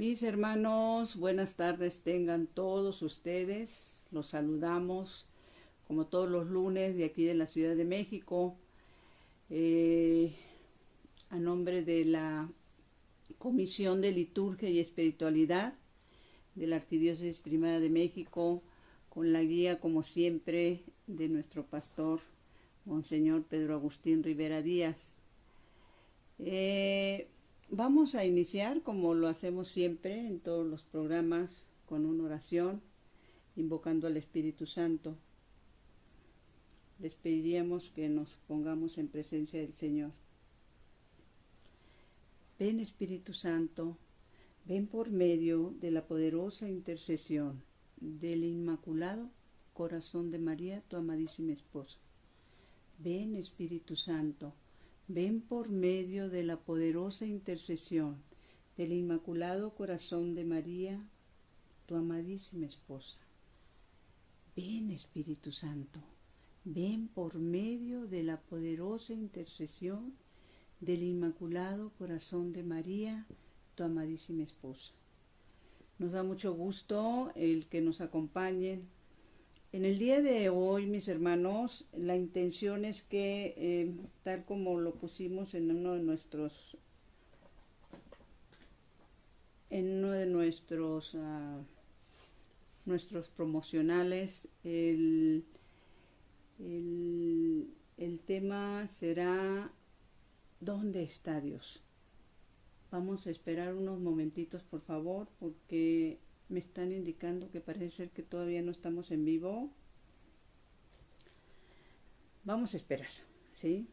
Mis hermanos, buenas tardes tengan todos ustedes. Los saludamos como todos los lunes de aquí de la Ciudad de México. Eh, a nombre de la Comisión de Liturgia y Espiritualidad de la Arquidiócesis Primada de México, con la guía, como siempre, de nuestro pastor, Monseñor Pedro Agustín Rivera Díaz. Vamos a iniciar, como lo hacemos siempre en todos los programas, con una oración, invocando al Espíritu Santo. Les pediríamos que nos pongamos en presencia del Señor. Ven, Espíritu Santo, ven por medio de la poderosa intercesión del Inmaculado Corazón de María, tu amadísima esposa. Ven, Espíritu Santo, ven por medio de la poderosa intercesión del Inmaculado Corazón de María, tu amadísima esposa. Ven, Espíritu Santo, ven por medio de la poderosa intercesión del Inmaculado Corazón de María, tu amadísima esposa. Nos da mucho gusto el que nos acompañen. En el día de hoy, mis hermanos, la intención es que, tal como lo pusimos en uno de nuestros nuestros promocionales, el tema será ¿dónde está Dios? Vamos a esperar unos momentitos, por favor, porque me están indicando que parece ser que todavía no estamos en vivo. Vamos a esperar, ¿sí?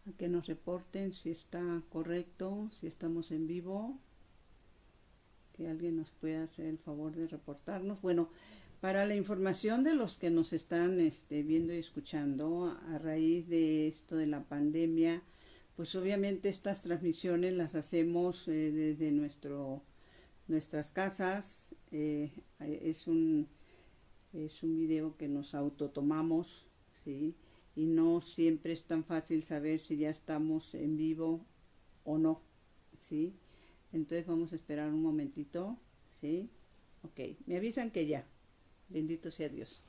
A que nos reporten si está correcto, si estamos en vivo. Que alguien nos pueda hacer el favor de reportarnos. Bueno, para la información de los que nos están viendo y escuchando a raíz de esto de la pandemia, pues obviamente estas transmisiones las hacemos desde nuestras casas. Es un video que nos autotomamos, ¿sí? Y no siempre es tan fácil saber si ya estamos en vivo o no, ¿sí? Entonces vamos a esperar un momentito, ¿sí? Ok, me avisan que ya. Bendito sea Dios.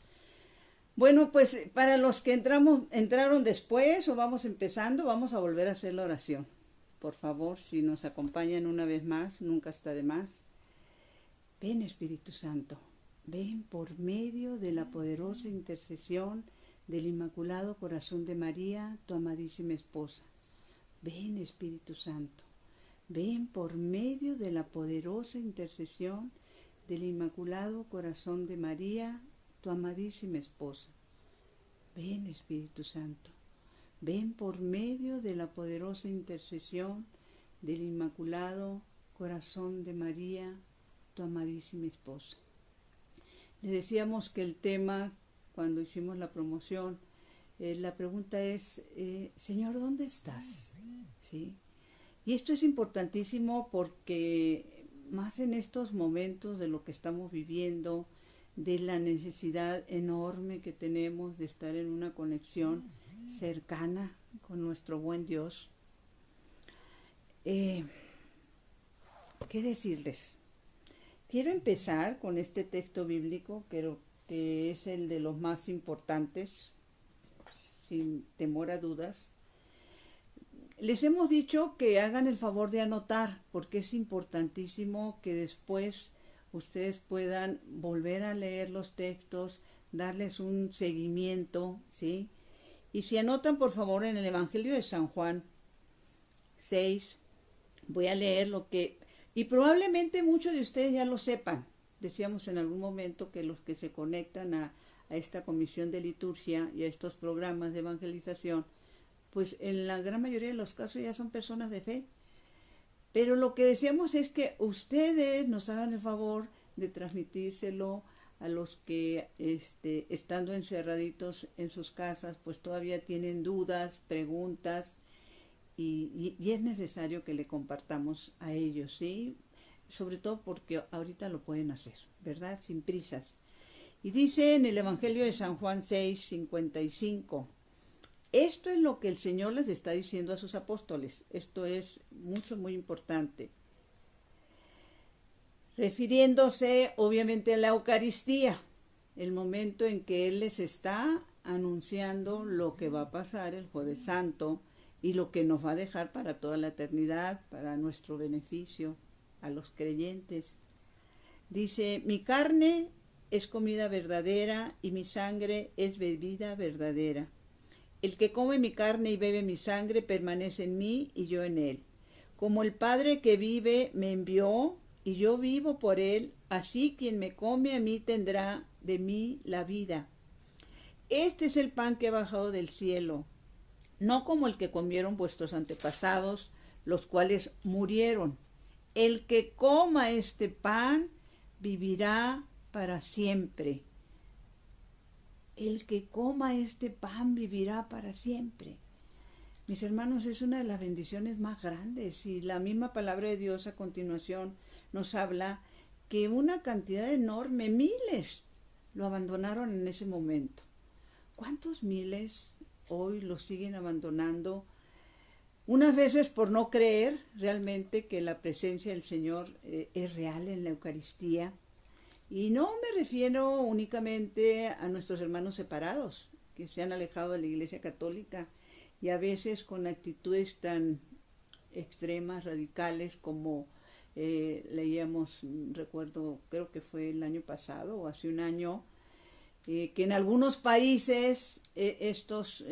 Bueno, pues para los que entraron después o vamos empezando, vamos a volver a hacer la oración. Por favor, si nos acompañan una vez más, nunca está de más. Ven, Espíritu Santo, ven por medio de la poderosa intercesión del Inmaculado Corazón de María, tu amadísima esposa. Ven, Espíritu Santo. Ven por medio de la poderosa intercesión del Inmaculado Corazón de María, tu amadísima esposa. Ven, Espíritu Santo. Ven por medio de la poderosa intercesión del Inmaculado Corazón de María, tu amadísima esposa. Le decíamos que el tema, cuando hicimos la promoción, la pregunta es, Señor, ¿dónde estás? ¿Sí? Y esto es importantísimo porque más en estos momentos de lo que estamos viviendo, de la necesidad enorme que tenemos de estar en una conexión cercana con nuestro buen Dios. ¿Qué decirles? Quiero empezar con este texto bíblico, creo que es el de los más importantes, sin temor a dudas. Les hemos dicho que hagan el favor de anotar, porque es importantísimo que después ustedes puedan volver a leer los textos, darles un seguimiento, ¿sí? Y si anotan, por favor, en el Evangelio de San Juan 6, voy a leer lo que... Y probablemente muchos de ustedes ya lo sepan. Decíamos en algún momento que los que se conectan a esta comisión de liturgia y a estos programas de evangelización, pues en la gran mayoría de los casos ya son personas de fe. Pero lo que decíamos es que ustedes nos hagan el favor de transmitírselo a los que estando encerraditos en sus casas, pues todavía tienen dudas, preguntas, y es necesario que le compartamos a ellos, ¿sí? sobre todo porque ahorita lo pueden hacer, ¿verdad? Sin prisas. Y dice en el Evangelio de San Juan 6:55, esto es lo que el Señor les está diciendo a sus apóstoles. Esto es muy importante. Refiriéndose obviamente a la Eucaristía, el momento en que Él les está anunciando lo que va a pasar el Jueves Santo y lo que nos va a dejar para toda la eternidad, para nuestro beneficio, a los creyentes. Dice, mi carne es comida verdadera y mi sangre es bebida verdadera. El que come mi carne y bebe mi sangre permanece en mí y yo en él. Como el Padre que vive me envió y yo vivo por él, así quien me come a mí tendrá de mí la vida. Este es el pan que ha bajado del cielo, no como el que comieron vuestros antepasados, los cuales murieron. El que coma este pan vivirá para siempre. El que coma este pan vivirá para siempre. Mis hermanos, es una de las bendiciones más grandes, y la misma palabra de Dios a continuación nos habla que una cantidad enorme, miles, lo abandonaron en ese momento. ¿Cuántos miles hoy lo siguen abandonando? Unas veces por no creer realmente que la presencia del Señor es real en la Eucaristía. Y no me refiero únicamente a nuestros hermanos separados, que se han alejado de la Iglesia Católica y a veces con actitudes tan extremas, radicales, como leíamos, recuerdo, creo que fue el año pasado o hace un año, que en algunos países estos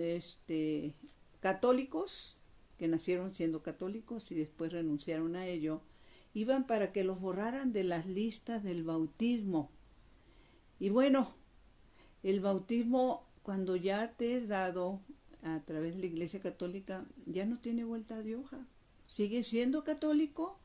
católicos, que nacieron siendo católicos y después renunciaron a ello, iban para que los borraran de las listas del bautismo. Y bueno, el bautismo, cuando ya te es dado a través de la Iglesia Católica, ya no tiene vuelta de hoja. Sigue siendo católico,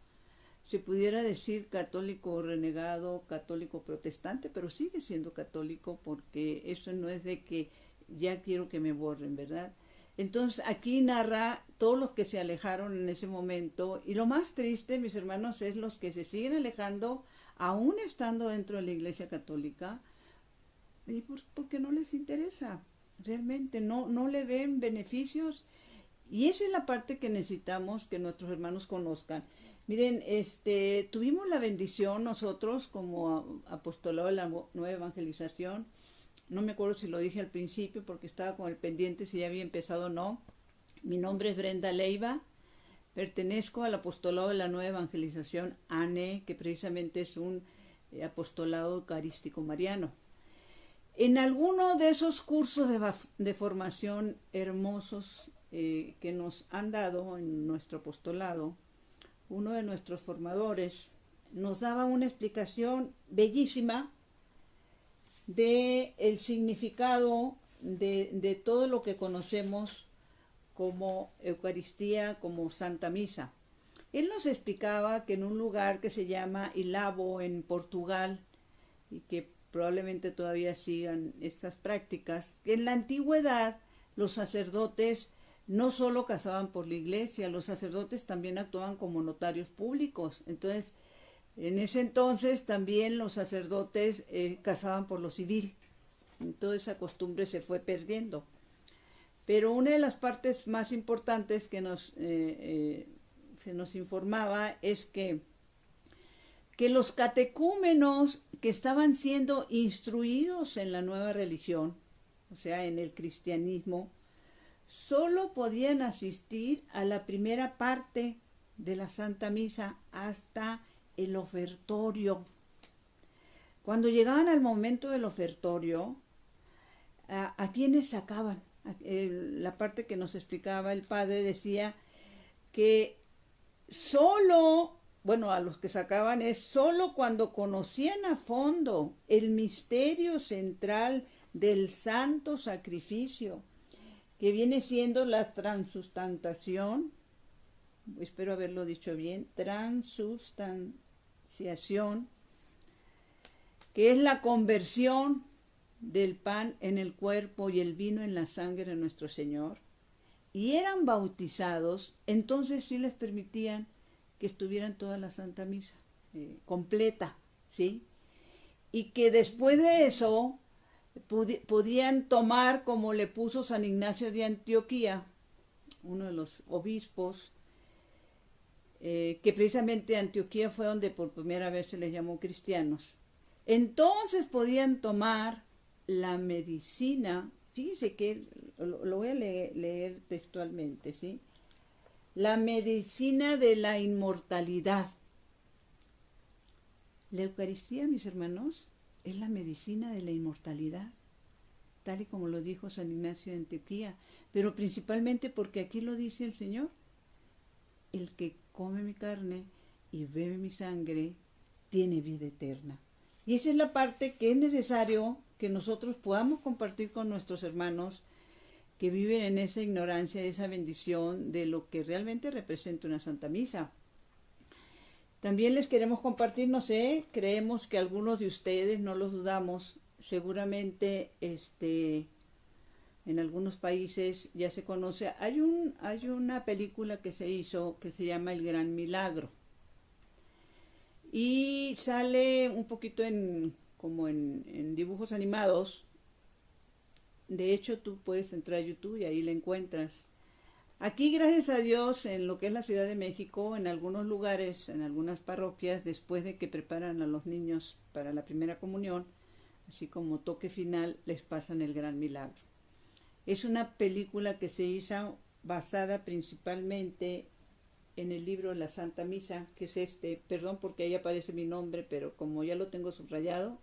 se pudiera decir católico renegado, católico protestante, pero sigue siendo católico, porque eso no es de que ya quiero que me borren, ¿verdad? Entonces aquí narra todos los que se alejaron en ese momento, y lo más triste, mis hermanos, es los que se siguen alejando aún estando dentro de la Iglesia Católica, y porque no les interesa, realmente no le ven beneficios, y esa es la parte que necesitamos que nuestros hermanos conozcan. Miren, tuvimos la bendición nosotros como apostolado de la Nueva Evangelización. No me acuerdo si lo dije al principio porque estaba con el pendiente si ya había empezado o no. Mi nombre es Brenda Leiva, pertenezco al apostolado de la Nueva Evangelización ANE, que precisamente es un apostolado eucarístico mariano. En alguno de esos cursos de formación hermosos que nos han dado en nuestro apostolado, uno de nuestros formadores nos daba una explicación bellísima de el significado de todo lo que conocemos como Eucaristía, como Santa Misa. Él nos explicaba que en un lugar que se llama Ilavo, en Portugal, y que probablemente todavía sigan estas prácticas, que en la antigüedad los sacerdotes no solo casaban por la iglesia, los sacerdotes también actuaban como notarios públicos. Entonces, en ese entonces también los sacerdotes casaban por lo civil. Toda esa costumbre se fue perdiendo. Pero una de las partes más importantes que se nos informaba es que los catecúmenos que estaban siendo instruidos en la nueva religión, o sea, en el cristianismo, solo podían asistir a la primera parte de la Santa Misa hasta el ofertorio. Cuando llegaban al momento del ofertorio, ¿a quiénes sacaban? La parte que nos explicaba el padre decía que a los que sacaban es solo cuando conocían a fondo el misterio central del santo sacrificio, que viene siendo la transustanciación, espero haberlo dicho bien, transustanciación, que es la conversión del pan en el cuerpo y el vino en la sangre de nuestro Señor, y eran bautizados, entonces sí les permitían que estuvieran toda la Santa Misa. completa, ¿sí? Y que después de eso podían tomar, como le puso San Ignacio de Antioquía, uno de los obispos, que precisamente Antioquía fue donde por primera vez se les llamó cristianos. Entonces podían tomar la medicina, fíjense que lo voy a leer textualmente, ¿sí? La medicina de la inmortalidad. La Eucaristía, mis hermanos, es la medicina de la inmortalidad, tal y como lo dijo San Ignacio de Antioquía, pero principalmente porque aquí lo dice el Señor: el que come mi carne y bebe mi sangre tiene vida eterna. Y esa es la parte que es necesario que nosotros podamos compartir con nuestros hermanos que viven en esa ignorancia, esa bendición de lo que realmente representa una Santa Misa. También les queremos compartir, no sé, creemos que algunos de ustedes, no los dudamos, seguramente en algunos países ya se conoce. Hay una película que se hizo que se llama El Gran Milagro. Y sale un poquito como en dibujos animados. De hecho, tú puedes entrar a YouTube y ahí la encuentras. Aquí, gracias a Dios, en lo que es la Ciudad de México, en algunos lugares, en algunas parroquias, después de que preparan a los niños para la primera comunión, así como toque final, les pasan El Gran Milagro. Es una película que se hizo basada principalmente en el libro La Santa Misa, que es perdón porque ahí aparece mi nombre, pero como ya lo tengo subrayado,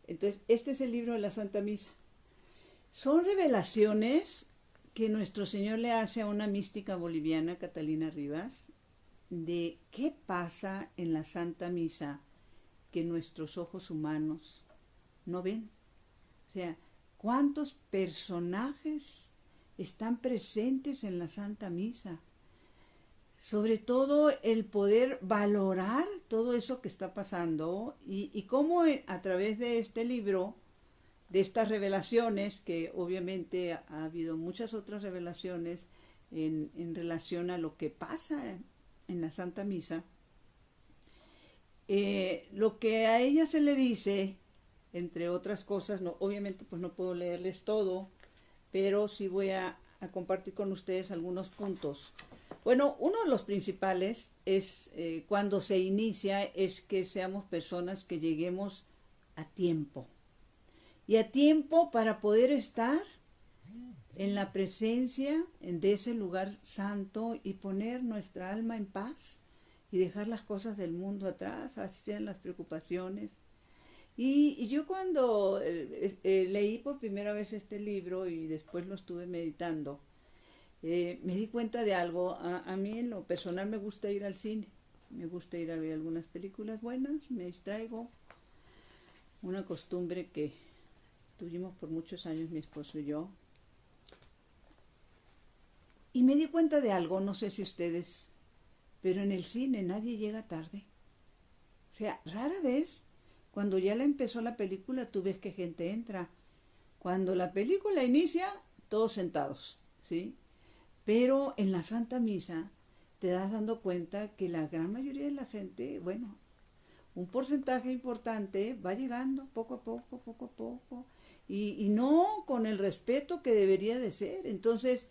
entonces este es el libro de la Santa Misa. Son revelaciones que nuestro Señor le hace a una mística boliviana, Catalina Rivas, de qué pasa en la Santa Misa que nuestros ojos humanos no ven. O sea, ¿cuántos personajes están presentes en la Santa Misa? Sobre todo el poder valorar todo eso que está pasando y cómo a través de este libro, de estas revelaciones, que obviamente ha habido muchas otras revelaciones en relación a lo que pasa en la Santa Misa, lo que a ella se le dice, entre otras cosas, no, obviamente pues no puedo leerles todo, pero sí voy a compartir con ustedes algunos puntos. Bueno, uno de los principales es cuando se inicia, es que seamos personas que lleguemos a tiempo. Y a tiempo para poder estar en la presencia de ese lugar santo y poner nuestra alma en paz y dejar las cosas del mundo atrás, así sean las preocupaciones. Y yo cuando leí por primera vez este libro y después lo estuve meditando, me di cuenta de algo. A mí en lo personal me gusta ir al cine, me gusta ir a ver algunas películas buenas, me distraigo, una costumbre que tuvimos por muchos años mi esposo y yo. Y me di cuenta de algo, no sé si ustedes, pero en el cine nadie llega tarde. O sea, rara vez, cuando ya empezó la película, tú ves que gente entra. Cuando la película inicia, todos sentados, ¿sí? Pero en la Santa Misa te das dando cuenta que la gran mayoría de la gente, bueno, un porcentaje importante va llegando poco a poco, poco a poco, y no con el respeto que debería de ser. Entonces,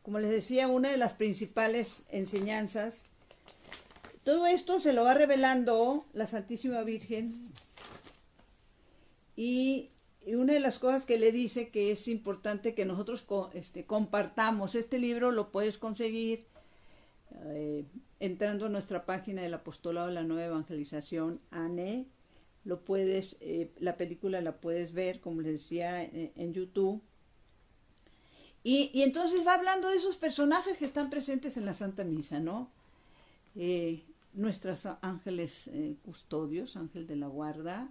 como les decía, una de las principales enseñanzas, todo esto se lo va revelando la Santísima Virgen, y una de las cosas que le dice que es importante que nosotros compartamos. Este libro lo puedes conseguir entrando a nuestra página del Apostolado de la Nueva Evangelización, ANE. Lo puedes, la película la puedes ver, como les decía, en YouTube. Y entonces va hablando de esos personajes que están presentes en la Santa Misa, ¿no? Nuestros ángeles custodios, ángel de la guarda,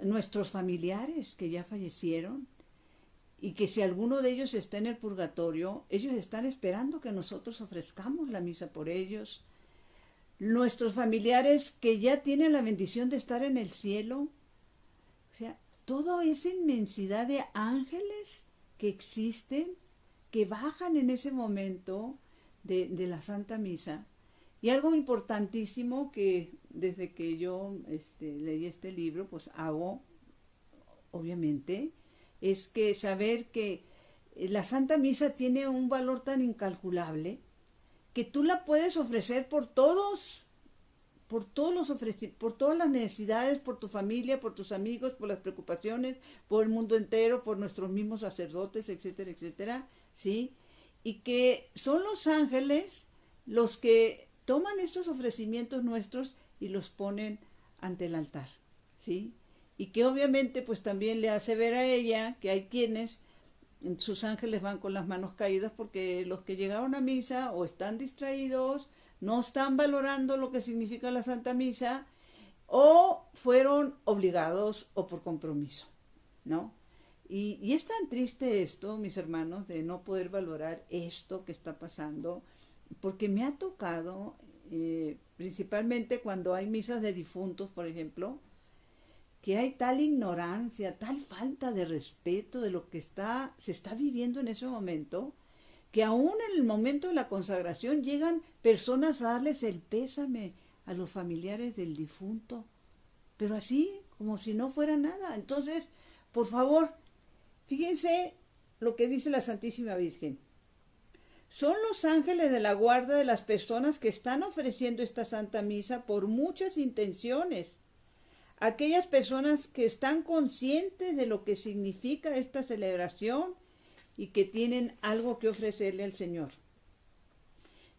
nuestros familiares que ya fallecieron y que si alguno de ellos está en el purgatorio, ellos están esperando que nosotros ofrezcamos la misa por ellos. Nuestros familiares que ya tienen la bendición de estar en el cielo. O sea, toda esa inmensidad de ángeles que existen, que bajan en ese momento de la Santa Misa, Y algo importantísimo que desde que yo leí este libro, pues hago, obviamente, es que saber que la Santa Misa tiene un valor tan incalculable que tú la puedes ofrecer por todas las necesidades, por tu familia, por tus amigos, por las preocupaciones, por el mundo entero, por nuestros mismos sacerdotes, etcétera, etcétera, ¿sí? Y que son los ángeles los que toman estos ofrecimientos nuestros y los ponen ante el altar, ¿sí? Y que obviamente pues también le hace ver a ella que hay quienes sus ángeles van con las manos caídas porque los que llegaron a misa o están distraídos, no están valorando lo que significa la Santa Misa o fueron obligados o por compromiso, ¿no? Y es tan triste esto, mis hermanos, de no poder valorar esto que está pasando, porque me ha tocado, principalmente cuando hay misas de difuntos, por ejemplo, que hay tal ignorancia, tal falta de respeto de lo que se está viviendo en ese momento, que aún en el momento de la consagración llegan personas a darles el pésame a los familiares del difunto, pero así, como si no fuera nada. Entonces, por favor, fíjense lo que dice la Santísima Virgen. Son los ángeles de la guarda de las personas que están ofreciendo esta Santa Misa por muchas intenciones. Aquellas personas que están conscientes de lo que significa esta celebración y que tienen algo que ofrecerle al Señor.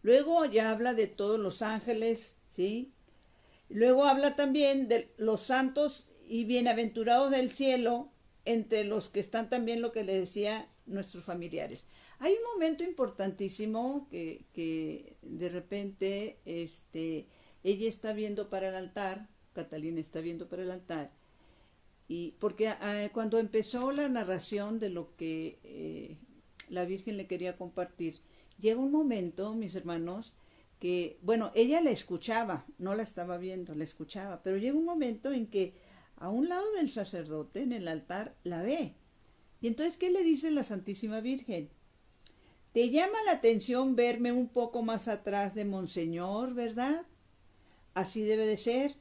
Luego ya habla de todos los ángeles, ¿sí? Luego habla también de los santos y bienaventurados del cielo, entre los que están también lo que le decía nuestros familiares. Hay un momento importantísimo que de repente ella está viendo para el altar, Catalina está viendo para el altar, y porque cuando empezó la narración de lo que la Virgen le quería compartir, llega un momento, mis hermanos, que, bueno, ella la escuchaba, no la estaba viendo, la escuchaba, pero llega un momento en que a un lado del sacerdote, en el altar, la ve. Y entonces, ¿qué le dice la Santísima Virgen? Te llama la atención verme un poco más atrás de Monseñor, ¿verdad? Así debe de ser.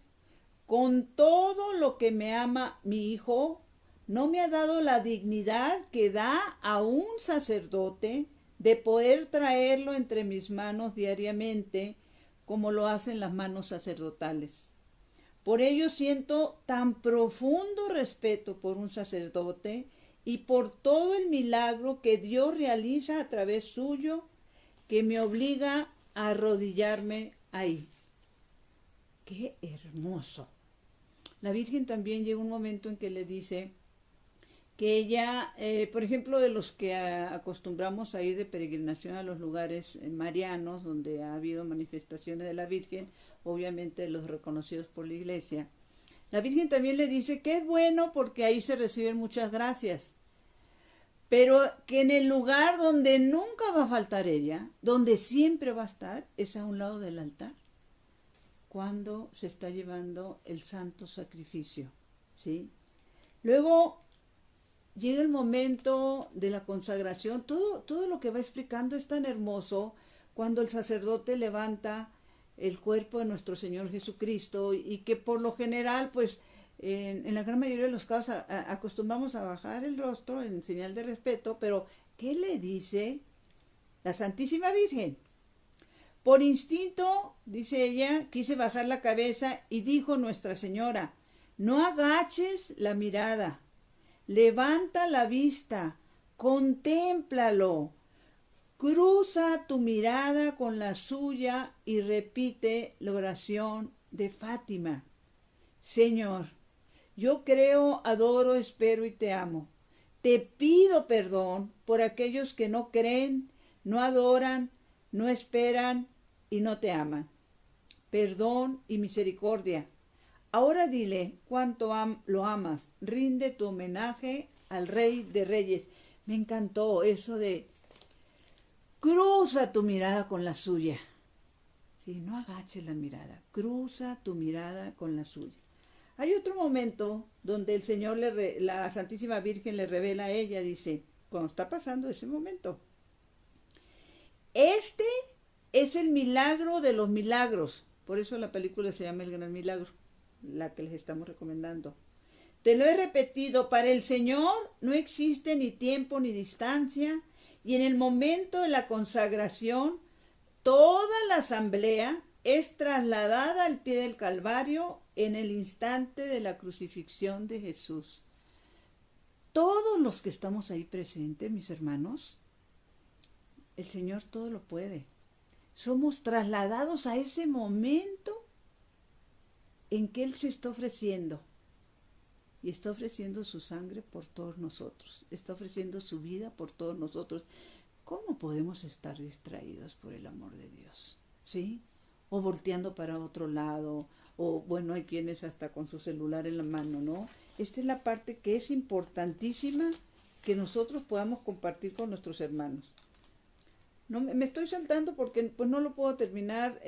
Con todo lo que me ama mi hijo, no me ha dado la dignidad que da a un sacerdote de poder traerlo entre mis manos diariamente, como lo hacen las manos sacerdotales. Por ello siento tan profundo respeto por un sacerdote y por todo el milagro que Dios realiza a través suyo, que me obliga a arrodillarme ahí. ¡Qué hermoso! La Virgen también llega un momento en que le dice que ella, por ejemplo, de los que acostumbramos a ir de peregrinación a los lugares marianos, donde ha habido manifestaciones de la Virgen, obviamente los reconocidos por la Iglesia, la Virgen también le dice que es bueno porque ahí se reciben muchas gracias, pero que en el lugar donde nunca va a faltar ella, donde siempre va a estar, es a un lado del altar, cuando se está llevando el santo sacrificio, ¿sí? Luego llega el momento de la consagración, todo lo que va explicando es tan hermoso cuando el sacerdote levanta el cuerpo de nuestro Señor Jesucristo y que por lo general, pues, en la gran mayoría de los casos acostumbramos a bajar el rostro en señal de respeto, pero ¿qué le dice la Santísima Virgen? Por instinto, dice ella, quise bajar la cabeza y dijo Nuestra Señora, no agaches la mirada, levanta la vista, contémplalo, cruza tu mirada con la suya y repite la oración de Fátima. Señor, yo creo, adoro, espero y te amo. Te pido perdón por aquellos que no creen, no adoran, no esperan y no te aman. Perdón y misericordia. Ahora dile cuánto lo amas. Rinde tu homenaje al Rey de Reyes. Me encantó eso de cruza tu mirada con la suya. Sí, no agaches la mirada. Cruza tu mirada con la suya. Hay otro momento donde el Señor, la Santísima Virgen le revela a ella, dice, cuando está pasando ese momento, este Es el milagro de los milagros. Por eso la película se llama El Gran Milagro, la que les estamos recomendando. Te lo he repetido, para el Señor no existe ni tiempo ni distancia, y en el momento de la consagración, toda la asamblea es trasladada al pie del Calvario en el instante de la crucifixión de Jesús. Todos los que estamos ahí presentes, mis hermanos, el Señor todo lo puede. Somos trasladados a ese momento en que Él se está ofreciendo. Y está ofreciendo su sangre por todos nosotros. Está ofreciendo su vida por todos nosotros. ¿Cómo podemos estar distraídos por el amor de Dios? ¿Sí? O volteando para otro lado. O bueno, hay quienes hasta con su celular en la mano, ¿no? Esta es la parte que es importantísima que nosotros podamos compartir con nuestros hermanos. No, me estoy saltando porque pues no lo puedo terminar,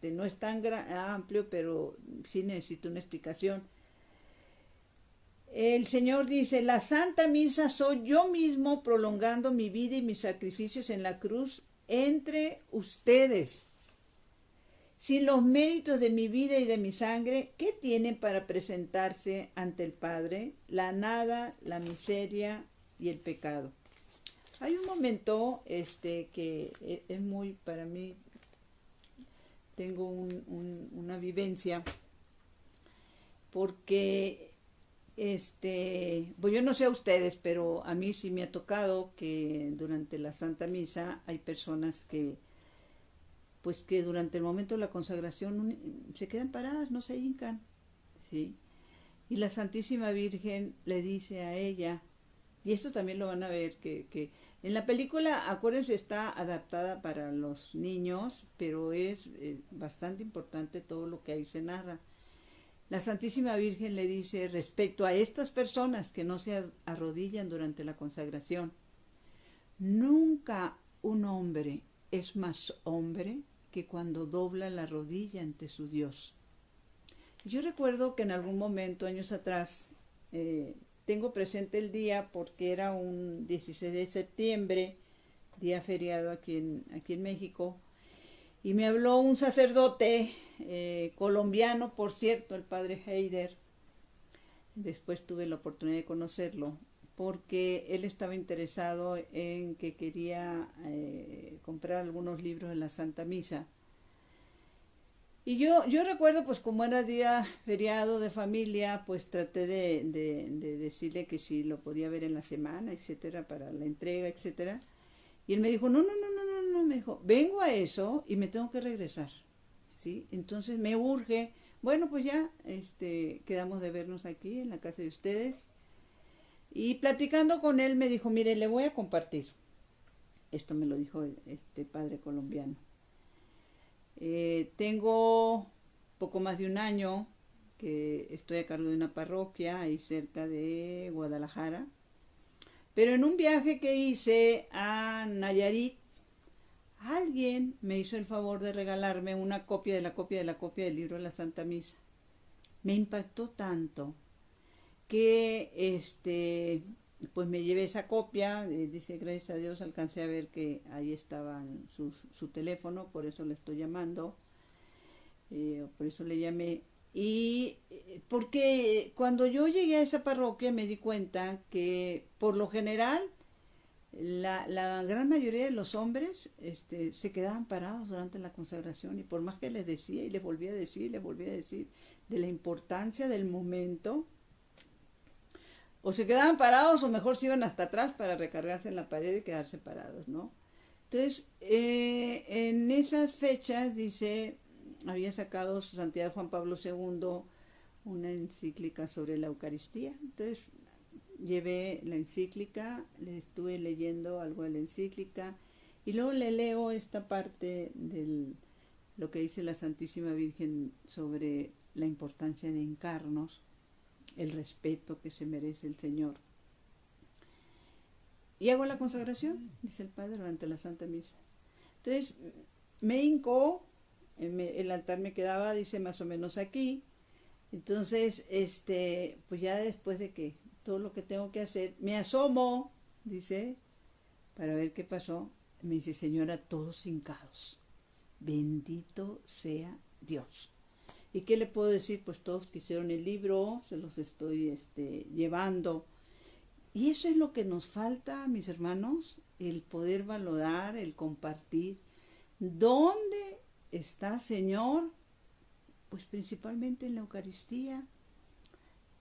no es tan amplio, pero sí necesito una explicación. El Señor dice, la Santa Misa soy yo mismo prolongando mi vida y mis sacrificios en la cruz entre ustedes. Sin los méritos de mi vida y de mi sangre, ¿qué tienen para presentarse ante el Padre? La nada, la miseria y el pecado. Hay un momento que es muy, para mí, tengo una vivencia, porque, pues yo no sé a ustedes, pero a mí sí me ha tocado que durante la Santa Misa hay personas que, pues que durante el momento de la consagración se quedan paradas, no se hincan, ¿sí? Y la Santísima Virgen le dice a ella, y esto también lo van a ver, que en la película, acuérdense, está adaptada para los niños, pero es bastante importante todo lo que ahí se narra. La Santísima Virgen le dice respecto a estas personas que no se arrodillan durante la consagración, nunca un hombre es más hombre que cuando dobla la rodilla ante su Dios. Yo recuerdo que en algún momento, años atrás, tengo presente el día porque era un 16 de septiembre, día feriado aquí en México, y me habló un sacerdote colombiano, por cierto, el padre Heider. Después tuve la oportunidad de conocerlo, porque él estaba interesado en que quería comprar algunos libros de la Santa Misa. Y yo recuerdo, pues como era día feriado de familia, pues traté de decirle que si lo podía ver en la semana, etcétera, para la entrega, etcétera. Y él me dijo, no, me dijo, vengo a eso y me tengo que regresar, ¿sí? Entonces me urge, bueno, pues ya, quedamos de vernos aquí en la casa de ustedes. Y platicando con él me dijo, mire, le voy a compartir. Esto me lo dijo este padre colombiano. Tengo poco más de un año que estoy a cargo de una parroquia ahí cerca de Guadalajara, pero en un viaje que hice a Nayarit, alguien me hizo el favor de regalarme una copia de la copia del libro de la Santa Misa. Me impactó tanto que pues me llevé esa copia, dice gracias a Dios alcancé a ver que ahí estaba su teléfono, por eso le estoy llamando, por eso le llamé. Y porque cuando yo llegué a esa parroquia me di cuenta que por lo general la gran mayoría de los hombres se quedaban parados durante la consagración, y por más que les decía y les volvía a decir de la importancia del momento, o se quedaban parados o mejor se iban hasta atrás para recargarse en la pared y quedarse parados, ¿no? Entonces, en esas fechas, dice, había sacado su santidad Juan Pablo II una encíclica sobre la Eucaristía. Entonces, llevé la encíclica, le estuve leyendo algo de la encíclica y luego le leo esta parte de lo que dice la Santísima Virgen sobre la importancia de hincarnos, el respeto que se merece el Señor. Y hago la consagración, dice el Padre, durante la Santa Misa. Entonces, me hincó, el altar me quedaba, dice, más o menos aquí. Entonces, pues ya después de que todo lo que tengo que hacer, me asomo, dice, para ver qué pasó. me dice, señora, todos hincados. Bendito sea Dios. ¿Y qué le puedo decir? Pues todos quisieron el libro, se los estoy llevando. Y eso es lo que nos falta, mis hermanos, el poder valorar, el compartir. ¿Dónde está, Señor? Pues principalmente en la Eucaristía,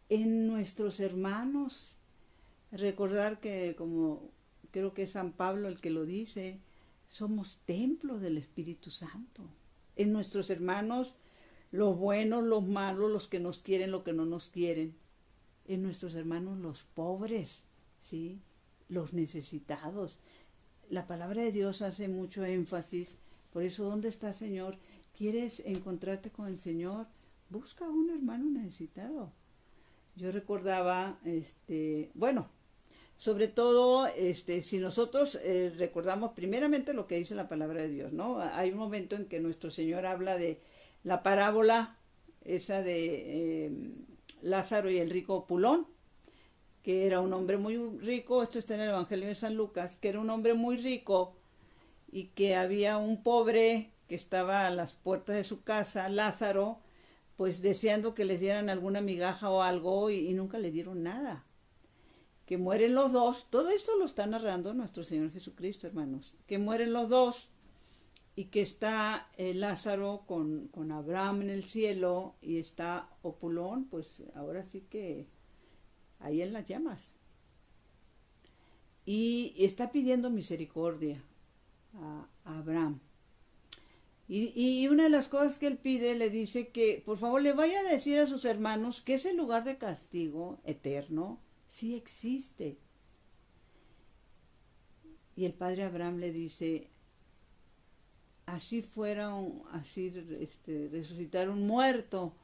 en nuestros hermanos. Recordar que, como creo que es San Pablo el que lo dice, somos templos del Espíritu Santo. En nuestros hermanos, los buenos, los malos, los que nos quieren, los que no nos quieren. En nuestros hermanos, los pobres, ¿sí? Los necesitados. La palabra de Dios hace mucho énfasis. Por eso, ¿dónde está, Señor? ¿Quieres encontrarte con el Señor? Busca a un hermano necesitado. Yo recordaba, bueno, sobre todo, si nosotros recordamos primeramente lo que dice la palabra de Dios, ¿no? Hay un momento en que nuestro Señor habla de la parábola, esa de Lázaro y el rico opulón, que era un hombre muy rico, esto está en el Evangelio de San Lucas, que era un hombre muy rico y que había un pobre que estaba a las puertas de su casa, Lázaro, pues deseando que les dieran alguna migaja o algo y nunca le dieron nada. Que mueren los dos, todo esto lo está narrando nuestro Señor Jesucristo, hermanos, que mueren los dos y que está Lázaro con Abraham en el cielo y está Opulón, pues ahora sí que ahí en las llamas. Y está pidiendo misericordia a Abraham. Y una de las cosas que él pide, le dice que por favor le vaya a decir a sus hermanos que ese lugar de castigo eterno sí existe. Y el padre Abraham le dice, así fuera, así resucitar un muerto,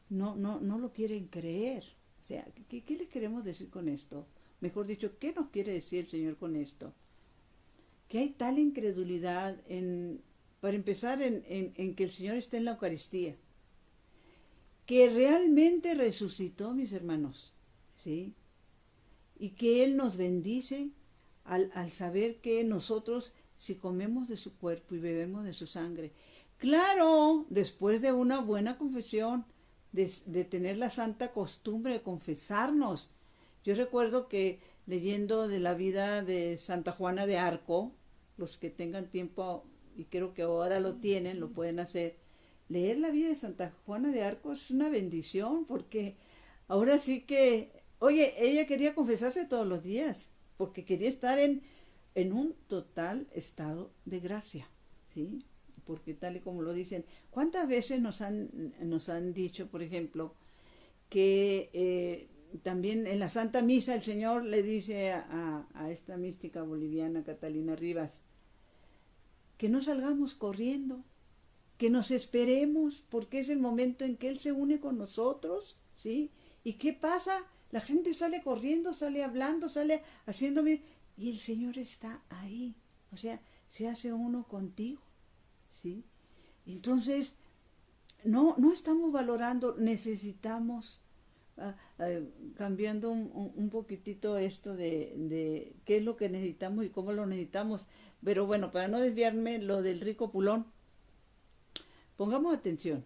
no lo quieren creer. O sea, ¿qué le queremos decir con esto? Mejor dicho, ¿qué nos quiere decir el Señor con esto? Que hay tal incredulidad para empezar, en que el Señor está en la Eucaristía, que realmente resucitó, mis hermanos, ¿sí? Y que Él nos bendice al saber que nosotros, si comemos de su cuerpo y bebemos de su sangre, claro, después de una buena confesión, de tener la santa costumbre de confesarnos. Yo recuerdo que leyendo de la vida de Santa Juana de Arco, los que tengan tiempo, y creo que ahora lo tienen, lo pueden hacer, leer la vida de Santa Juana de Arco es una bendición, porque ahora sí que, oye, ella quería confesarse todos los días, porque quería estar en un total estado de gracia, ¿sí? Porque tal y como lo dicen, ¿cuántas veces nos han dicho, por ejemplo, que también en la Santa Misa el Señor le dice a esta mística boliviana, Catalina Rivas, que no salgamos corriendo, que nos esperemos, porque es el momento en que Él se une con nosotros, ¿sí? ¿Y qué pasa? La gente sale corriendo, sale hablando, sale haciendo bien, y el Señor está ahí, o sea, se hace uno contigo, ¿sí? Entonces, no estamos valorando, necesitamos, cambiando un poquitito esto de qué es lo que necesitamos y cómo lo necesitamos. Pero bueno, para no desviarme, lo del rico Opulón, pongamos atención.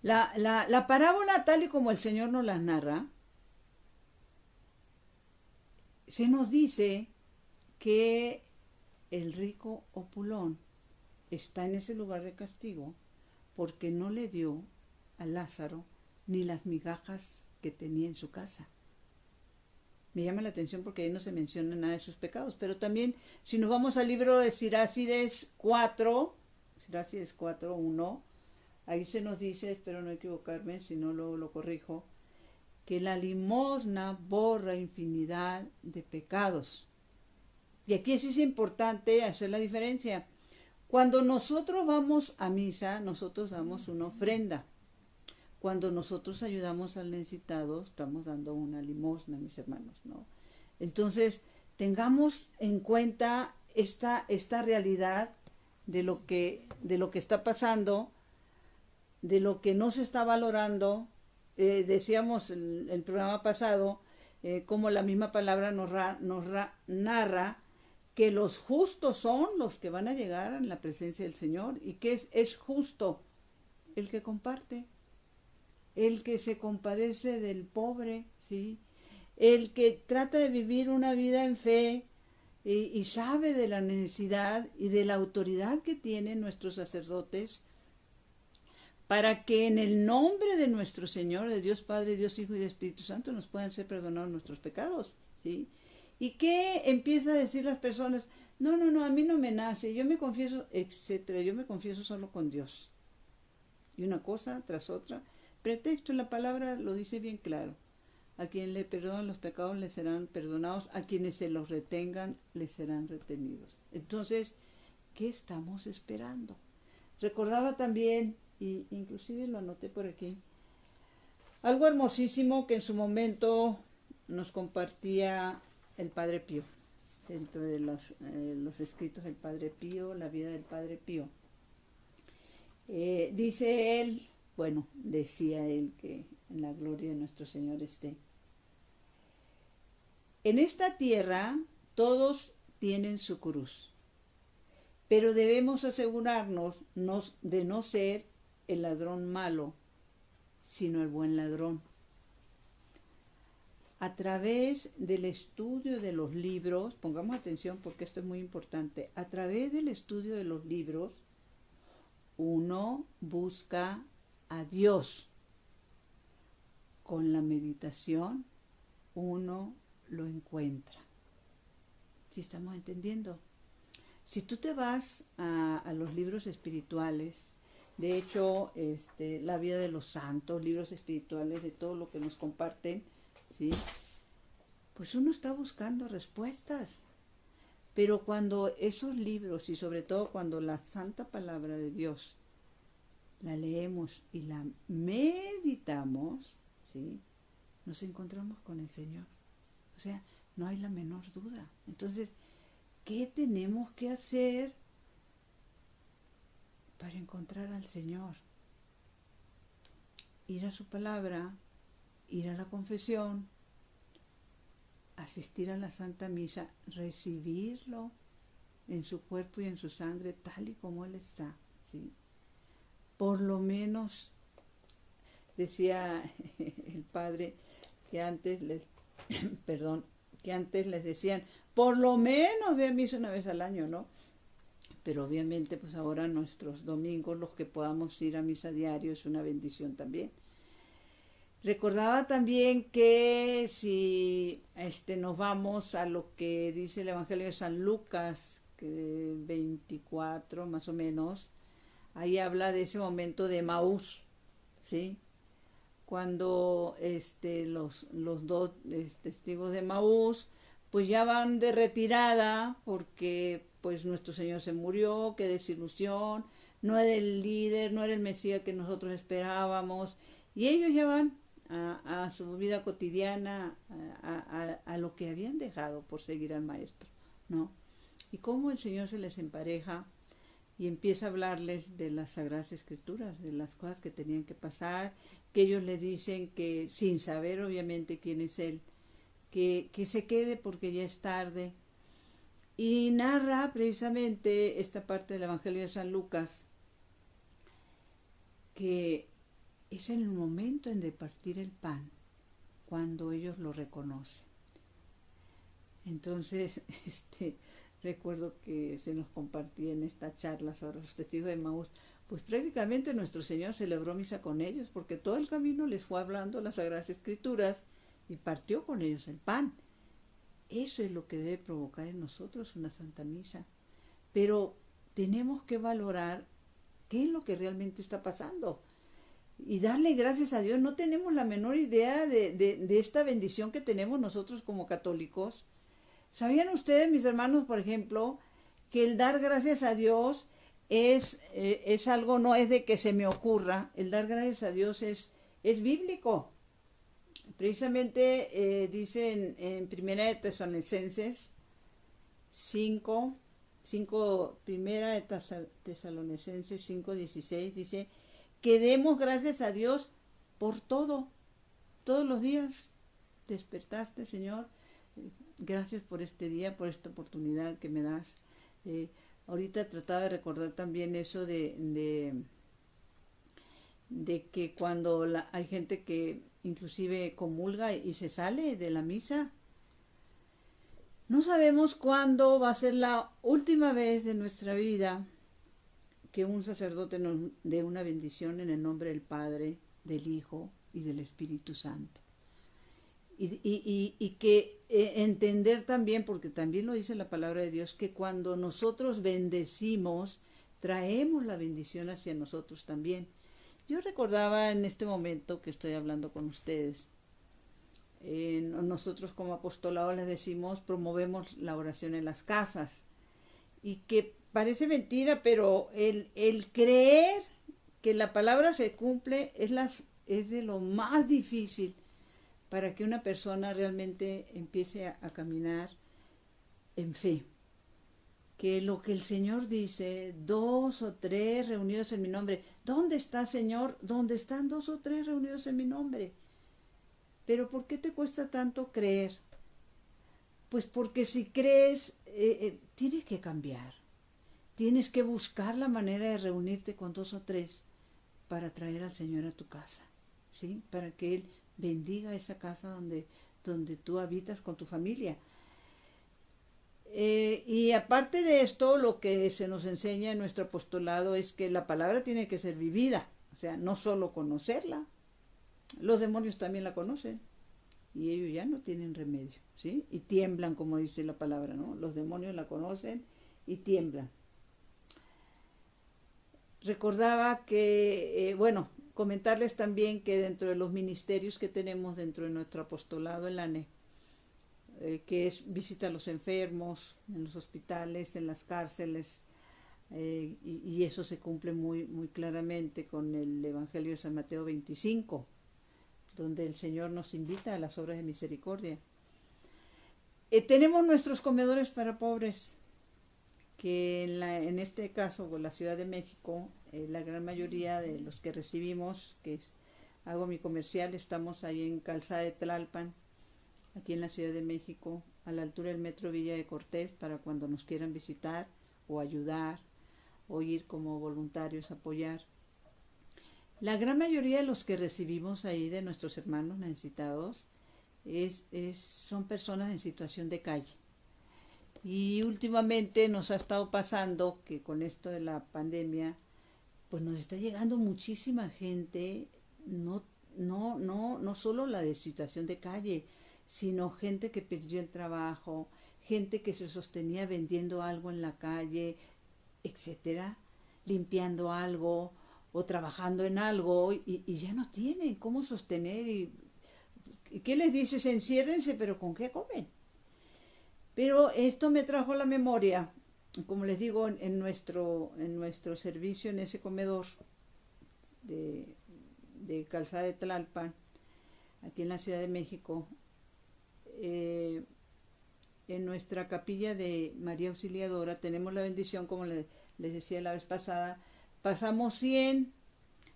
La parábola, tal y como el Señor nos la narra, se nos dice que el rico Opulón está en ese lugar de castigo porque no le dio a Lázaro ni las migajas que tenía en su casa. Me llama la atención porque ahí no se menciona nada de sus pecados, pero también si nos vamos al libro de Sirácides 4:1, ahí se nos dice, espero no equivocarme, si no lo corrijo, que la limosna borra infinidad de pecados. Y aquí sí es importante hacer la diferencia. Cuando nosotros vamos a misa, nosotros damos una ofrenda. Cuando nosotros ayudamos al necesitado, estamos dando una limosna, mis hermanos, ¿no? Entonces, tengamos en cuenta esta realidad de lo que está pasando, de lo que no se está valorando. Decíamos en el programa pasado, como la misma palabra nos narra que los justos son los que van a llegar en la presencia del Señor. ¿Y qué es justo? El que comparte, el que se compadece del pobre, ¿sí? El que trata de vivir una vida en fe y sabe de la necesidad y de la autoridad que tienen nuestros sacerdotes para que en el nombre de nuestro Señor, de Dios Padre, Dios Hijo y de Espíritu Santo, nos puedan ser perdonados nuestros pecados, ¿sí? ¿Y qué empieza a decir las personas? No, a mí no me nace, yo me confieso, etcétera, yo me confieso solo con Dios. Y una cosa tras otra. Pretexto, la palabra lo dice bien claro. A quien le perdonan los pecados les serán perdonados, a quienes se los retengan les serán retenidos. Entonces, ¿qué estamos esperando? Recordaba también, y inclusive lo anoté por aquí, algo hermosísimo que en su momento nos compartía el Padre Pío, dentro de los escritos del Padre Pío, la vida del Padre Pío. Dice él, bueno, decía él que en la gloria de nuestro Señor esté. En esta tierra todos tienen su cruz, pero debemos asegurarnos de no ser el ladrón malo, sino el buen ladrón. A través del estudio de los libros, pongamos atención porque esto es muy importante, a través del estudio de los libros, uno busca a Dios. Con la meditación, uno lo encuentra. ¿Sí estamos entendiendo? Si tú te vas a los libros espirituales, de hecho, la vida de los santos, libros espirituales, de todo lo que nos comparten, ¿sí? Pues uno está buscando respuestas. Pero cuando esos libros, y sobre todo cuando la santa palabra de Dios, la leemos y la meditamos, ¿sí? Nos encontramos con el Señor. O sea, no hay la menor duda. Entonces, ¿qué tenemos que hacer para encontrar al Señor? Ir a su palabra, ir a la confesión, asistir a la Santa Misa, recibirlo en su cuerpo y en su sangre tal y como Él está, ¿sí? Por lo menos, decía el Padre, que antes les decían, por lo menos ve a misa una vez al año, ¿no? Pero obviamente pues ahora nuestros domingos, los que podamos ir a misa diario, es una bendición también. Recordaba también que si nos vamos a lo que dice el Evangelio de San Lucas, que 24 más o menos, ahí habla de ese momento de Emaús, ¿sí? Cuando los dos testigos de Emaús pues ya van de retirada porque pues nuestro Señor se murió, qué desilusión, no era el líder, no era el Mesías que nosotros esperábamos, y ellos ya van a su vida cotidiana, a lo que habían dejado por seguir al Maestro, ¿no? Y cómo el Señor se les empareja y empieza a hablarles de las Sagradas Escrituras, de las cosas que tenían que pasar, que ellos le dicen que, sin saber obviamente quién es Él, que se quede porque ya es tarde. Y narra precisamente esta parte del Evangelio de San Lucas, que es en el momento en de partir el pan, cuando ellos lo reconocen. Entonces, recuerdo que se nos compartía en esta charla sobre los testigos de Emaús, pues prácticamente nuestro Señor celebró misa con ellos, porque todo el camino les fue hablando las Sagradas Escrituras y partió con ellos el pan. Eso es lo que debe provocar en nosotros una Santa Misa. Pero tenemos que valorar qué es lo que realmente está pasando y darle gracias a Dios. No tenemos la menor idea de esta bendición que tenemos nosotros como católicos. ¿Sabían ustedes, mis hermanos, por ejemplo, que el dar gracias a Dios es algo, no es de que se me ocurra? El dar gracias a Dios es bíblico. Precisamente dice en Primera de Tesalonicenses 5, Primera de Tesalonicenses 5:16, dice que demos gracias a Dios por todo, todos los días. Despertaste, Señor, gracias por este día, por esta oportunidad que me das. Ahorita trataba de recordar también eso de que cuando hay gente que inclusive comulga y se sale de la misa, no sabemos cuándo va a ser la última vez de nuestra vida que un sacerdote nos dé una bendición en el nombre del Padre, del Hijo y del Espíritu Santo. Y que entender también, porque también lo dice la palabra de Dios, que cuando nosotros bendecimos, traemos la bendición hacia nosotros también. Yo recordaba en este momento que estoy hablando con ustedes, nosotros como apostolado les decimos, promovemos la oración en las casas, y que parece mentira, pero el creer que la palabra se cumple es de lo más difícil para que una persona realmente empiece a caminar en fe. Que lo que el Señor dice, 2 o 3 reunidos en mi nombre. ¿Dónde está, Señor? ¿Dónde están 2 o 3 reunidos en mi nombre? Pero ¿por qué te cuesta tanto creer? Pues porque si crees, tienes que cambiar. Tienes que buscar la manera de reunirte con 2 o 3 para traer al Señor a tu casa, ¿sí? Para que Él bendiga esa casa donde tú habitas con tu familia. Y aparte de esto, lo que se nos enseña en nuestro apostolado es que la palabra tiene que ser vivida, o sea, no solo conocerla. Los demonios también la conocen y ellos ya no tienen remedio, ¿sí? Y tiemblan, como dice la palabra, ¿no? Los demonios la conocen y tiemblan. Recordaba que, comentarles también que dentro de los ministerios que tenemos dentro de nuestro apostolado en ANE, que es visita a los enfermos en los hospitales, en las cárceles, y eso se cumple muy, muy claramente con el Evangelio de San Mateo 25, donde el Señor nos invita a las obras de misericordia. Tenemos nuestros comedores para pobres, que en este caso, por la Ciudad de México, la gran mayoría de los que recibimos, hago mi comercial, estamos ahí en Calzada de Tlalpan, aquí en la Ciudad de México, a la altura del Metro Villa de Cortés, para cuando nos quieran visitar o ayudar o ir como voluntarios a apoyar. La gran mayoría de los que recibimos ahí de nuestros hermanos necesitados son personas en situación de calle. Y últimamente nos ha estado pasando que con esto de la pandemia, pues nos está llegando muchísima gente, no solo la de situación de calle, sino gente que perdió el trabajo, gente que se sostenía vendiendo algo en la calle, etcétera, limpiando algo o trabajando en algo y ya no tienen cómo sostener. ¿Y qué les dices? Enciérrense, pero ¿con qué comen? Pero esto me trajo a la memoria, como les digo, en nuestro servicio, en ese comedor de Calzada de Tlalpan, aquí en la Ciudad de México, en nuestra capilla de María Auxiliadora tenemos la bendición, como les decía la vez pasada, pasamos 100,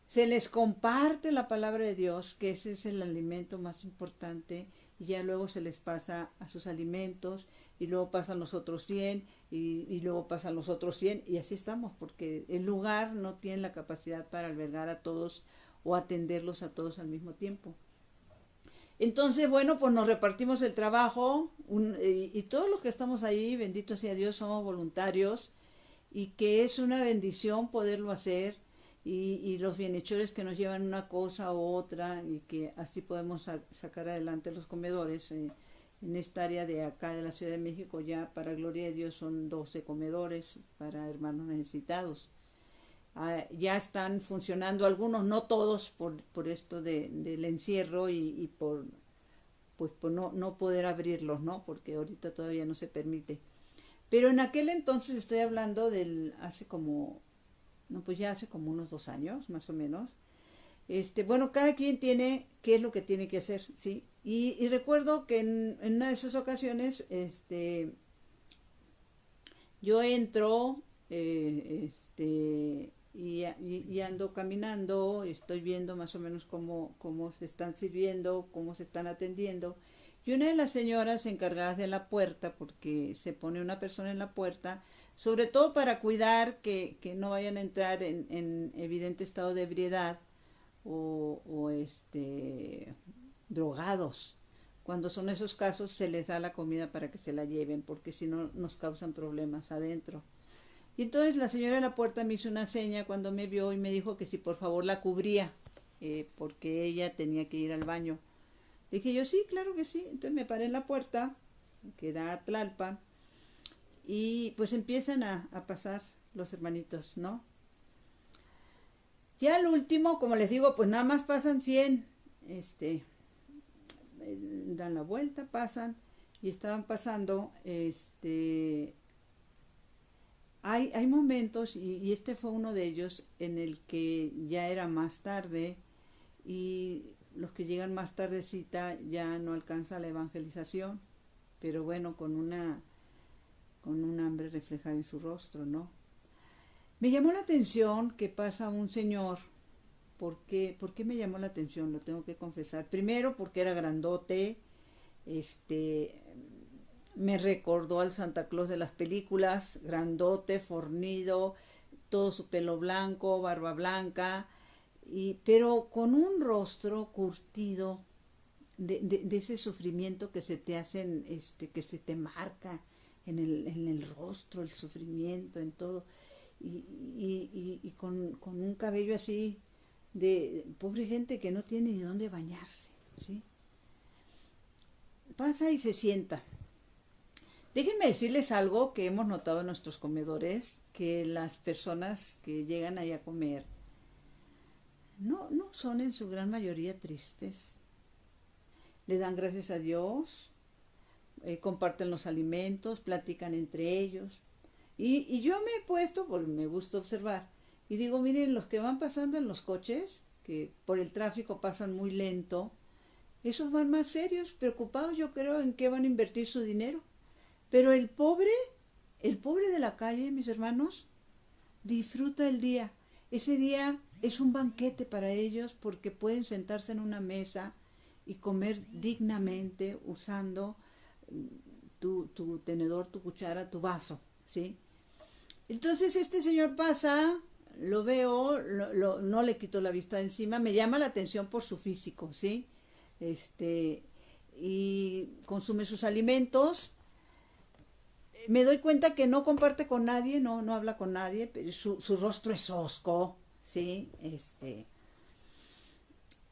se les comparte la palabra de Dios, que ese es el alimento más importante, y ya luego se les pasa a sus alimentos, y luego pasan los otros 100, y luego pasan los otros 100, y así estamos, porque el lugar no tiene la capacidad para albergar a todos o atenderlos a todos al mismo tiempo. Entonces, pues nos repartimos el trabajo, y todos los que estamos ahí, bendito sea Dios, somos voluntarios, y que es una bendición poderlo hacer, y los bienhechores que nos llevan una cosa u otra, y que así podemos sacar adelante los comedores. En esta área de acá de la Ciudad de México, ya para gloria de Dios son 12 comedores para hermanos necesitados. Ya están funcionando algunos, no todos, por esto del encierro y por no poder abrirlos, ¿no? Porque ahorita todavía no se permite. Pero en aquel entonces, estoy hablando hace como unos 2 años, más o menos. Cada quien tiene qué es lo que tiene que hacer, ¿sí? Y recuerdo que en una de esas ocasiones, yo entro, y ando caminando, estoy viendo más o menos cómo se están sirviendo, cómo se están atendiendo, Y una de las señoras encargadas de la puerta, porque se pone una persona en la puerta, sobre todo para cuidar que no vayan a entrar en evidente estado de ebriedad o drogados. Cuando son esos casos se les da la comida para que se la lleven, porque si no nos causan problemas adentro. Y entonces la señora de la puerta me hizo una seña cuando me vio y me dijo que si por favor la cubría, porque ella tenía que ir al baño. Dije yo, sí, claro que sí. Entonces me paré en la puerta, que da a Tlalpan, y pues empiezan a pasar los hermanitos, ¿no? Ya al último, como les digo, pues nada más pasan 100, dan la vuelta, pasan, y estaban pasando, hay momentos, y este fue uno de ellos, en el que ya era más tarde, y los que llegan más tardecita ya no alcanza la evangelización, pero bueno, con un hambre reflejada en su rostro, ¿no? Me llamó la atención que pasa un señor. ¿Por qué me llamó la atención? Lo tengo que confesar. Primero porque era grandote, este, me recordó al Santa Claus de las películas, grandote, fornido, todo su pelo blanco, barba blanca, pero con un rostro curtido de ese sufrimiento que se te hacen, que se te marca en el rostro, el sufrimiento, en todo, y con un cabello así de pobre gente que no tiene ni dónde bañarse, ¿sí? Pasa y se sienta. Déjenme decirles algo que hemos notado en nuestros comedores, que las personas que llegan ahí a comer no son en su gran mayoría tristes. Le dan gracias a Dios, comparten los alimentos, platican entre ellos. Y yo me he puesto, porque me gusta observar, y digo, miren, los que van pasando en los coches, que por el tráfico pasan muy lento, esos van más serios, preocupados yo creo en qué van a invertir su dinero. Pero el pobre de la calle, mis hermanos, disfruta el día. Ese día es un banquete para ellos porque pueden sentarse en una mesa y comer dignamente usando tu tenedor, tu cuchara, tu vaso, ¿sí? Entonces este señor pasa, lo veo, no le quito la vista de encima, me llama la atención por su físico, ¿sí? Y consume sus alimentos. Me doy cuenta que no comparte con nadie, no habla con nadie, pero su rostro es hosco, ¿sí?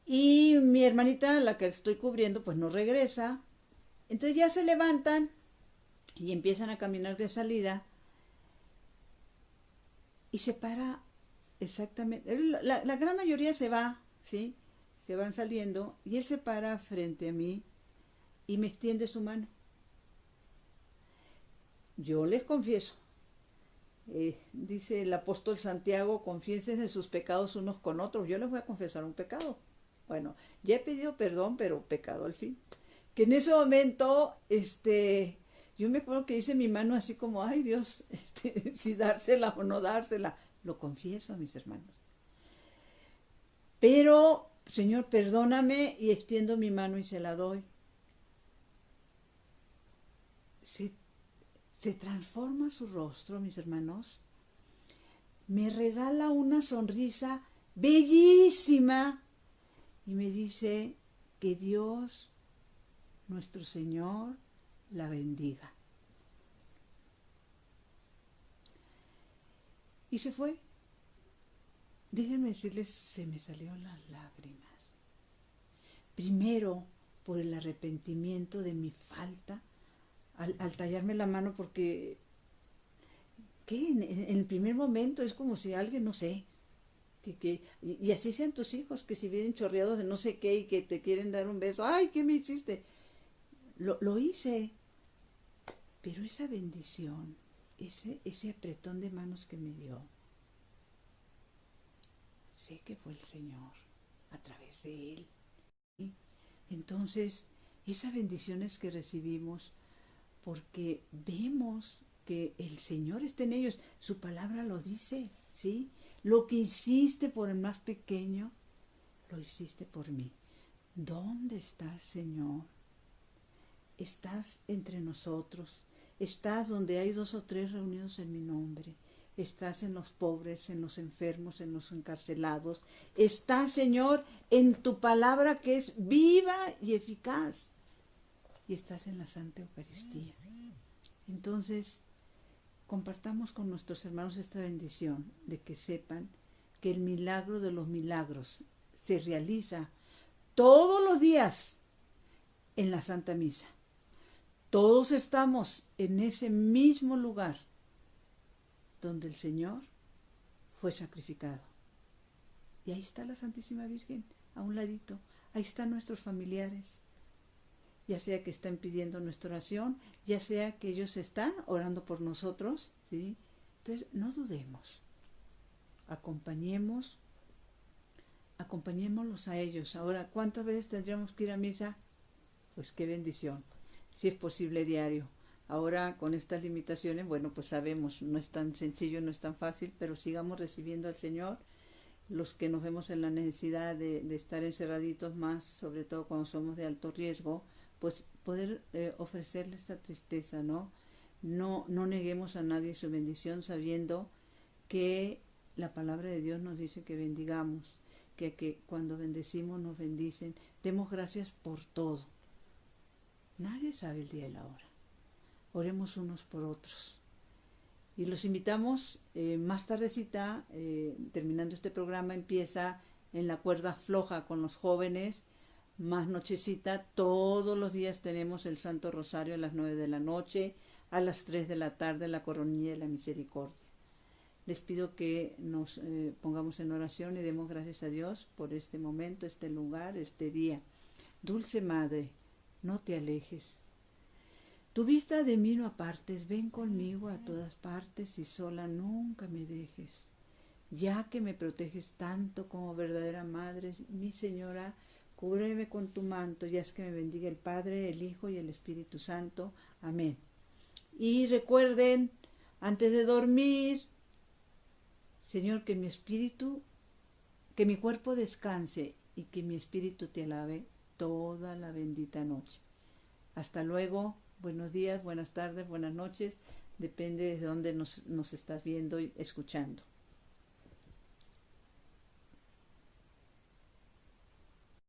Y mi hermanita, la que estoy cubriendo, pues no regresa. Entonces ya se levantan y empiezan a caminar de salida y se para exactamente. La gran mayoría se va, ¿sí? Se van saliendo y él se para frente a mí y me extiende su mano. Yo les confieso, dice el apóstol Santiago, confiesen en sus pecados unos con otros. Yo les voy a confesar un pecado. Bueno, ya he pedido perdón, pero pecado al fin. Que en ese momento, yo me acuerdo que hice mi mano así como, ay Dios, si dársela o no dársela. Lo confieso, mis hermanos. Pero, Señor, perdóname, y extiendo mi mano y se la doy. Se, se transforma su rostro, mis hermanos. Me regala una sonrisa bellísima y me dice que Dios, nuestro Señor, la bendiga. Y se fue. Déjenme decirles, se me salieron las lágrimas. Primero, por el arrepentimiento de mi falta al tallarme la mano, porque ¿qué? En el primer momento es como si alguien, no sé, y así sean tus hijos, que si vienen chorreados de no sé qué y que te quieren dar un beso, ay, ¿qué me hiciste? Lo hice, pero esa bendición, ese apretón de manos que me dio, sé que fue el Señor a través de Él. ¿Sí? Entonces, esas bendiciones que recibimos, porque vemos que el Señor está en ellos, su palabra lo dice, ¿sí? Lo que hiciste por el más pequeño, lo hiciste por mí. ¿Dónde estás, Señor? estás entre nosotros, estás donde hay 2 o 3 reunidos en mi nombre, estás en los pobres, en los enfermos, en los encarcelados, estás, Señor, en tu palabra que es viva y eficaz, y estás en la Santa Eucaristía. Entonces, compartamos con nuestros hermanos esta bendición de que sepan que el milagro de los milagros se realiza todos los días en la Santa Misa. Todos estamos en ese mismo lugar donde el Señor fue sacrificado. Y ahí está la Santísima Virgen, a un ladito. Ahí están nuestros familiares, ya sea que están pidiendo nuestra oración, ya sea que ellos están orando por nosotros, ¿sí? Entonces, no dudemos. Acompañémoslos a ellos. Ahora, ¿cuántas veces tendríamos que ir a misa? Pues qué bendición, si es posible diario. Ahora con estas limitaciones, bueno, pues sabemos, no es tan sencillo, no es tan fácil, pero sigamos recibiendo al Señor. Los que nos vemos en la necesidad de estar encerraditos más, sobre todo cuando somos de alto riesgo, pues poder ofrecerle esta tristeza, ¿no? No neguemos a nadie su bendición sabiendo que la palabra de Dios nos dice que bendigamos, que cuando bendecimos nos bendicen. Demos gracias por todo. Nadie sabe el día y la hora. Oremos unos por otros. Y los invitamos más tardecita, terminando este programa, empieza en la cuerda floja con los jóvenes. Más nochecita, todos los días tenemos el Santo Rosario a las 9 de la noche, a las 3 de la tarde la Coronilla de la Misericordia. Les pido que nos pongamos en oración y demos gracias a Dios por este momento, este lugar, este día. Dulce Madre, no te alejes. Tu vista de mí no apartes, ven conmigo a todas partes y sola nunca me dejes. Ya que me proteges tanto como verdadera Madre, mi Señora, cúbreme con tu manto y haz que me bendiga el Padre, el Hijo y el Espíritu Santo. Amén. Y recuerden, antes de dormir, Señor, que mi cuerpo descanse y que mi espíritu te alabe toda la bendita noche. Hasta luego, buenos días, buenas tardes, buenas noches, depende de dónde nos estás viendo y escuchando.